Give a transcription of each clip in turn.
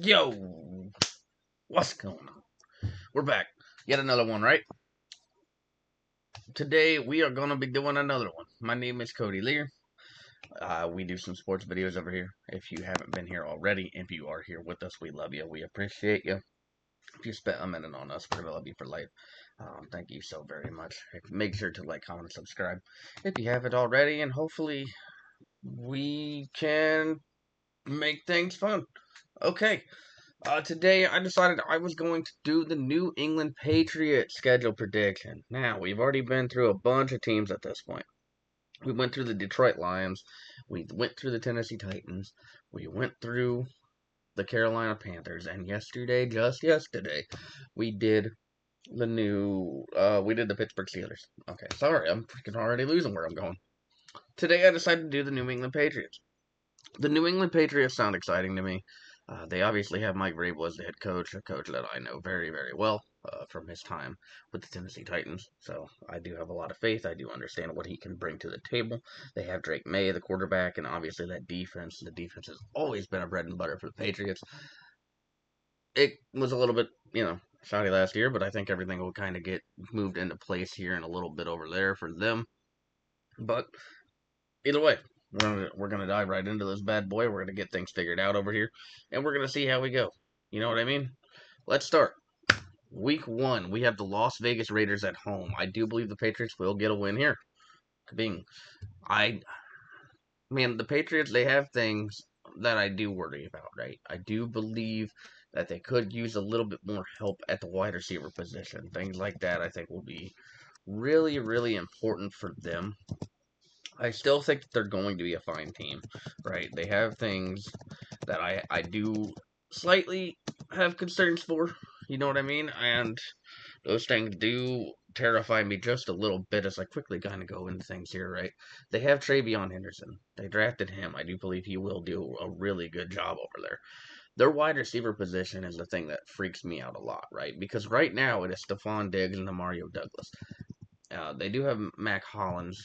Yo, what's going on? We're back. Yet another one, right? Today we are gonna be doing another one. My name is Cody Lear. We do some sports videos over here. If you haven't been here already, if you are here with us, we love you. We appreciate you. If you spent a minute on us, we're gonna love you for life. Thank you so very much. Make sure to like, comment, and subscribe if you haven't already, and hopefully we can make things fun. Okay, today I decided I was going to do the New England Patriots schedule prediction. Now, we've already been through a bunch of teams at this point. We went through the Detroit Lions, we went through the Tennessee Titans, we went through the Carolina Panthers, and yesterday, just yesterday, we did we did the Pittsburgh Steelers. Okay, sorry, I'm freaking already losing where I'm going. Today I decided to do the New England Patriots. The New England Patriots sound exciting to me. They obviously have Mike Vrabel as the head coach, a coach that I know very, very well from his time with the Tennessee Titans. So I do have a lot of faith. I do understand what he can bring to the table. They have Drake May, the quarterback, and obviously that defense. The defense has always been a bread and butter for the Patriots. It was a little bit, shoddy last year, but I think everything will kind of get moved into place here and a little bit over there for them. But either way, we're gonna dive right into this bad boy. We're gonna get things figured out over here, and we're gonna see how we go. You know what I mean? Let's start. Week 1, we have the Las Vegas Raiders at home. I do believe the Patriots will get a win here. Being, I man, the Patriots, they have things that I do worry about. Right? I do believe that they could use a little bit more help at the wide receiver position. Things like that, I think, will be really, really important for them. I still think that they're going to be a fine team, right? They have things that I do slightly have concerns for, you know what I mean? And those things do terrify me just a little bit as I quickly kind of go into things here, right? They have Travion Henderson. They drafted him. I do believe he will do a really good job over there. Their wide receiver position is the thing that freaks me out a lot, right? Because right now it is Stephon Diggs and Mario Douglas. They do have Mac Hollins.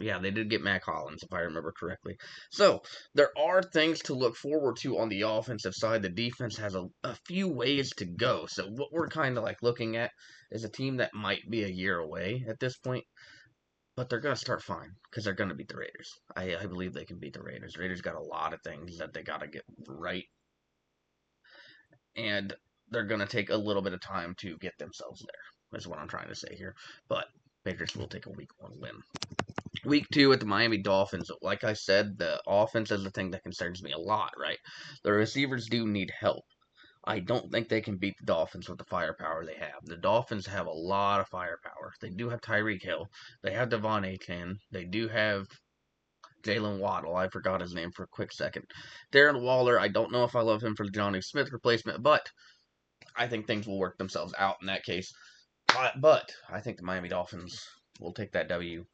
Yeah, they did get Mac Hollins, if I remember correctly. So, there are things to look forward to on the offensive side. The defense has a few ways to go. So, what we're kind of like looking at is a team that might be a year away at this point, but they're going to start fine because they're going to beat the Raiders. I believe they can beat the Raiders. Raiders got a lot of things that they got to get right, and they're going to take a little bit of time to get themselves there, is what I'm trying to say here. But Patriots will take a week 1 win. Week 2 at the Miami Dolphins. Like I said, the offense is the thing that concerns me a lot, right? The receivers do need help. I don't think they can beat the Dolphins with the firepower they have. The Dolphins have a lot of firepower. They do have Tyreek Hill. They have Devon Achane. They do have Jalen Waddle. I forgot his name for a quick second. Darren Waller, I don't know if I love him for the Johnny Smith replacement, but I think things will work themselves out in that case. But I think the Miami Dolphins will take that W.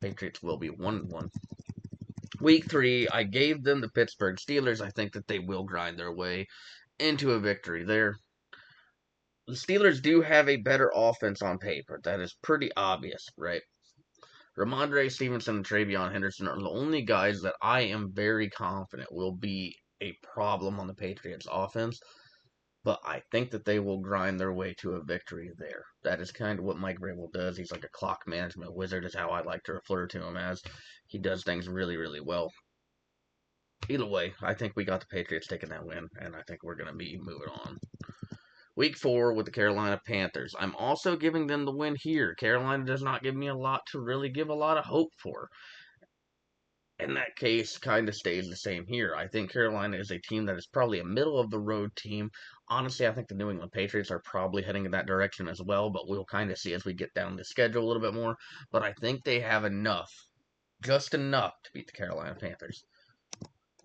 Patriots will be 1-1. Week 3, I gave them the Pittsburgh Steelers. I think that they will grind their way into a victory there. The Steelers do have a better offense on paper. That is pretty obvious, right? Ramondre Stevenson and Travion Henderson are the only guys that I am very confident will be a problem on the Patriots offense. But I think that they will grind their way to a victory there. That is kind of what Mike Vrabel does. He's like a clock management wizard, is how I like to refer to him as. He does things really, really well. Either way, I think we got the Patriots taking that win, and I think we're going to be moving on. Week 4 with the Carolina Panthers. I'm also giving them the win here. Carolina does not give me a lot to really give a lot of hope for. In that case, kind of stays the same here. I think Carolina is a team that is probably a middle of the road team. Honestly, I think the New England Patriots are probably heading in that direction as well, but we'll kind of see as we get down the schedule a little bit more. But I think they have enough, just enough, to beat the Carolina Panthers.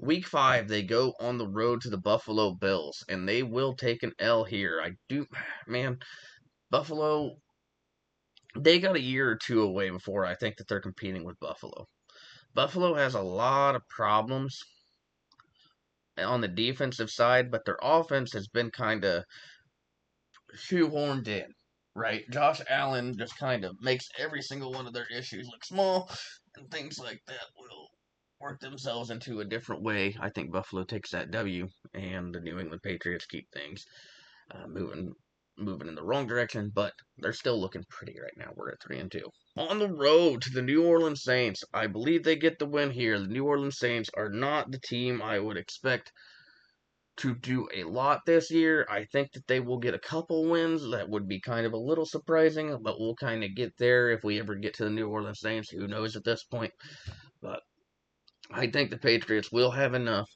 Week 5, they go on the road to the Buffalo Bills, and they will take an L here. Man, Buffalo, they got a year or two away before I think that they're competing with Buffalo. Buffalo has a lot of problems on the defensive side, but their offense has been kind of shoehorned in, right? Josh Allen just kind of makes every single one of their issues look small, and things like that will work themselves into a different way. I think Buffalo takes that W, and the New England Patriots keep things moving in the wrong direction, but they're still looking pretty right now. We're at 3-2. On the road to the New Orleans Saints, I believe they get the win here. The New Orleans Saints are not the team I would expect to do a lot this year. I think that they will get a couple wins. That would be kind of a little surprising, but we'll kind of get there if we ever get to the New Orleans Saints. Who knows at this point? But I think the Patriots will have enough,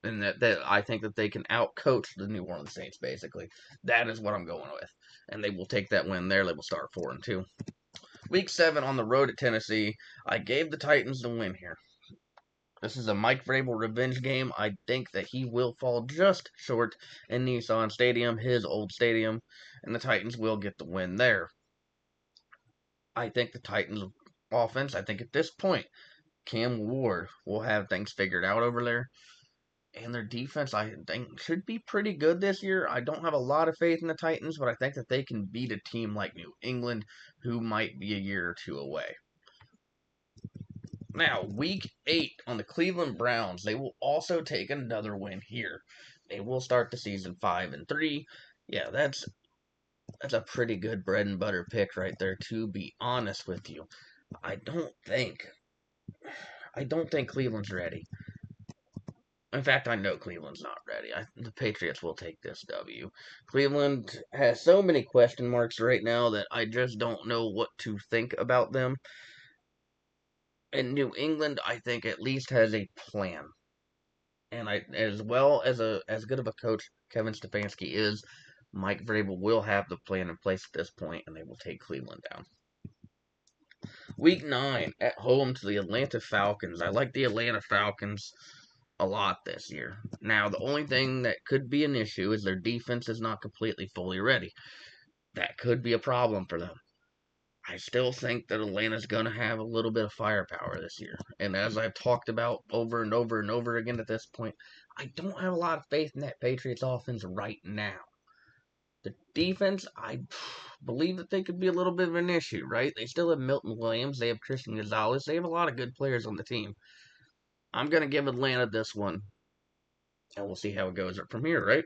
and that I think that they can outcoach the New Orleans Saints. Basically, that is what I'm going with, and they will take that win there. They will start 4-2. Week 7 on the road at Tennessee. I gave the Titans the win here. This is a Mike Vrabel revenge game. I think that he will fall just short in Nissan Stadium, his old stadium, and the Titans will get the win there. I think the Titans offense, I think at this point, Cam Ward will have things figured out over there. And their defense, I think, should be pretty good this year. I don't have a lot of faith in the Titans, but I think that they can beat a team like New England, who might be a year or two away. Now, week 8 on the Cleveland Browns, they will also take another win here. They will start the season 5-3. Yeah, that's a pretty good bread and butter pick right there, to be honest with you. I don't think Cleveland's ready. In fact, I know Cleveland's not ready. The Patriots will take this W. Cleveland has so many question marks right now that I just don't know what to think about them. And New England, I think, at least has a plan. And as well as good of a coach Kevin Stefanski is, Mike Vrabel will have the plan in place at this point, and they will take Cleveland down. Week 9 at home to the Atlanta Falcons. I like the Atlanta Falcons a lot this year. Now, the only thing that could be an issue is their defense is not completely fully ready. That could be a problem for them. I still think that Atlanta's going to have a little bit of firepower this year. And as I've talked about over and over and over again at this point, I don't have a lot of faith in that Patriots offense right now. The defense, I believe that they could be a little bit of an issue, right? They still have Milton Williams. They have Christian Gonzalez. They have a lot of good players on the team. I'm going to give Atlanta this one. And we'll see how it goes from here, right?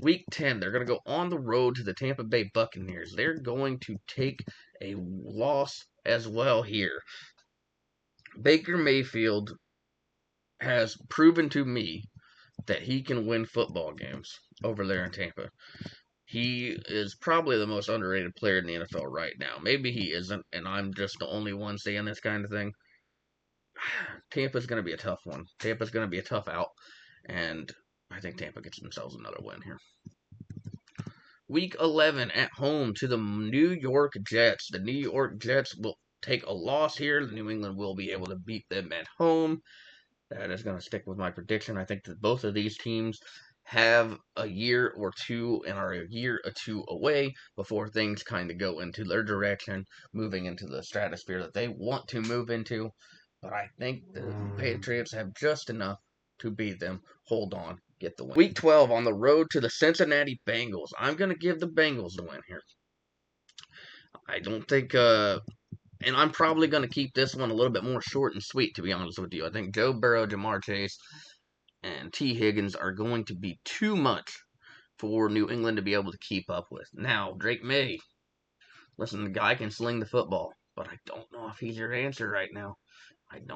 Week 10, they're going to go on the road to the Tampa Bay Buccaneers. They're going to take a loss as well here. Baker Mayfield has proven to me that he can win football games over there in Tampa. He is probably the most underrated player in the NFL right now. Maybe he isn't, and I'm just the only one saying this kind of thing. Tampa's going to be a tough one. Tampa's going to be a tough out, and I think Tampa gets themselves another win here. Week 11 at home to the New York Jets. The New York Jets will take a loss here. New England will be able to beat them at home. That is going to stick with my prediction. I think that both of these teams have a year or two and are a year or two away before things kind of go into their direction, moving into the stratosphere that they want to move into. But I think the Patriots have just enough to beat them. Hold on, get the win. Week 12 on the road to the Cincinnati Bengals. I'm going to give the Bengals the win here. I don't think, and I'm probably going to keep this one a little bit more short and sweet, to be honest with you. I think Joe Burrow, Jamar Chase, and T. Higgins are going to be too much for New England to be able to keep up with. Now, Drake May, listen, the guy can sling the football, but I don't know if he's your answer right now. And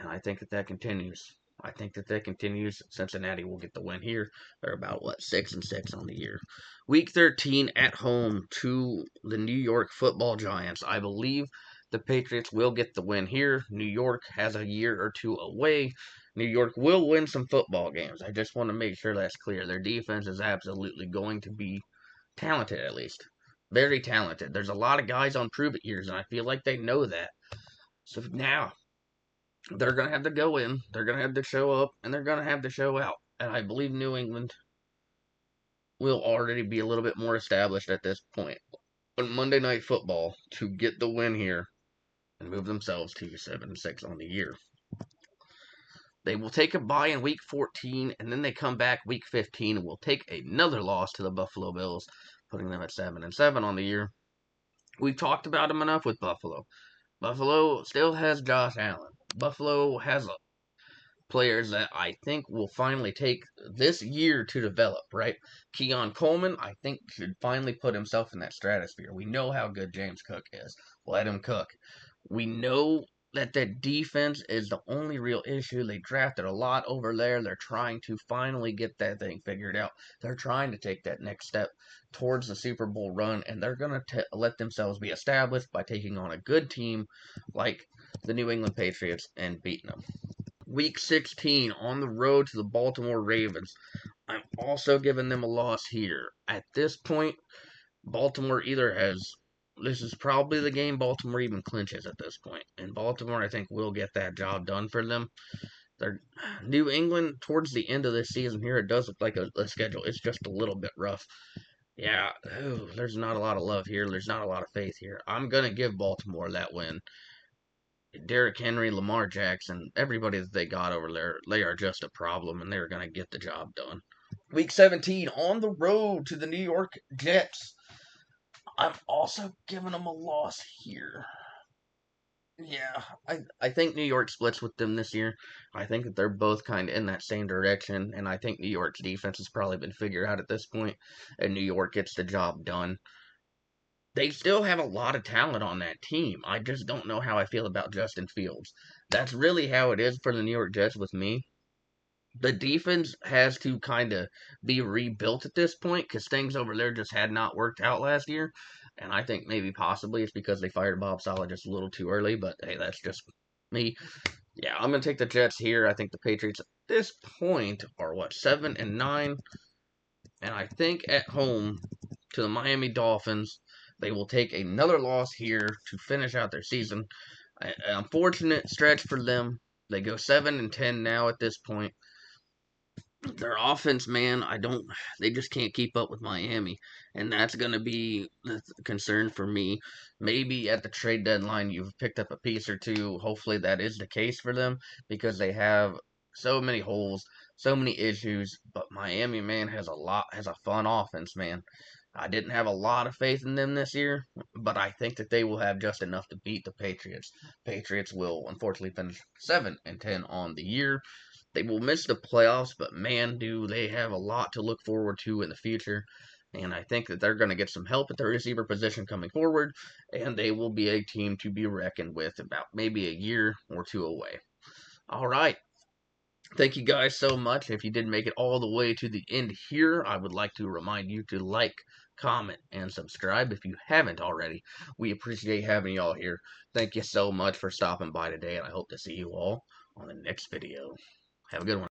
I think that continues. Cincinnati will get the win here. They're about, 6-6 on the year. Week 13 at home to the New York Football Giants. I believe the Patriots will get the win here. New York has a year or two away. New York will win some football games. I just want to make sure that's clear. Their defense is absolutely going to be talented, at least. Very talented. There's a lot of guys on prove-it years, and I feel like they know that. So now, they're going to have to go in, they're going to have to show up, and they're going to have to show out. And I believe New England will already be a little bit more established at this point on Monday Night Football to get the win here and move themselves to 7-6 on the year. They will take a bye in Week 14, and then they come back Week 15 and will take another loss to the Buffalo Bills, putting them at 7-7 on the year. We've talked about them enough with Buffalo. Buffalo still has Josh Allen. Buffalo has players that I think will finally take this year to develop, right? Keon Coleman, I think, should finally put himself in that stratosphere. We know how good James Cook is. Let him cook. We know that the defense is the only real issue. They drafted a lot over there. They're trying to finally get that thing figured out. They're trying to take that next step towards the Super Bowl run, and they're going to let themselves be established by taking on a good team like the New England Patriots and beating them. Week 16 on the road to the Baltimore Ravens. I'm also giving them a loss here. At this point, Baltimore either has. This is probably the game Baltimore even clinches at this point. And Baltimore, I think, will get that job done for them. They're New England, towards the end of this season here, it does look like a schedule. It's just a little bit rough. Yeah, there's not a lot of love here. There's not a lot of faith here. I'm going to give Baltimore that win. Derrick Henry, Lamar Jackson, everybody that they got over there, they are just a problem, and they're going to get the job done. Week 17 on the road to the New York Jets. I'm also giving them a loss here. Yeah, I think New York splits with them this year. I think that they're both kind of in that same direction, and I think New York's defense has probably been figured out at this point, and New York gets the job done. They still have a lot of talent on that team. I just don't know how I feel about Justin Fields. That's really how it is for the New York Jets with me. The defense has to kind of be rebuilt at this point because things over there just had not worked out last year. And I think maybe possibly it's because they fired Bob Saleh just a little too early, but hey, that's just me. Yeah, I'm going to take the Jets here. I think the Patriots at this point are, 7-9? And I think at home to the Miami Dolphins, they will take another loss here to finish out their season. An unfortunate stretch for them. They go 7-10 now at this point. Their offense, man, they just can't keep up with Miami, and that's going to be the concern for me. Maybe at the trade deadline, you've picked up a piece or two. Hopefully, that is the case for them because they have so many holes, so many issues. But Miami, man, has a fun offense, man. I didn't have a lot of faith in them this year, but I think that they will have just enough to beat the Patriots. Patriots will unfortunately finish 7-10 on the year. They will miss the playoffs, but man, do they have a lot to look forward to in the future. And I think that they're going to get some help at the receiver position coming forward, and they will be a team to be reckoned with about maybe a year or two away. All right. Thank you guys so much. If you did make it all the way to the end here, I would like to remind you to like, comment, and subscribe if you haven't already. We appreciate having y'all here. Thank you so much for stopping by today, and I hope to see you all on the next video. Have a good one.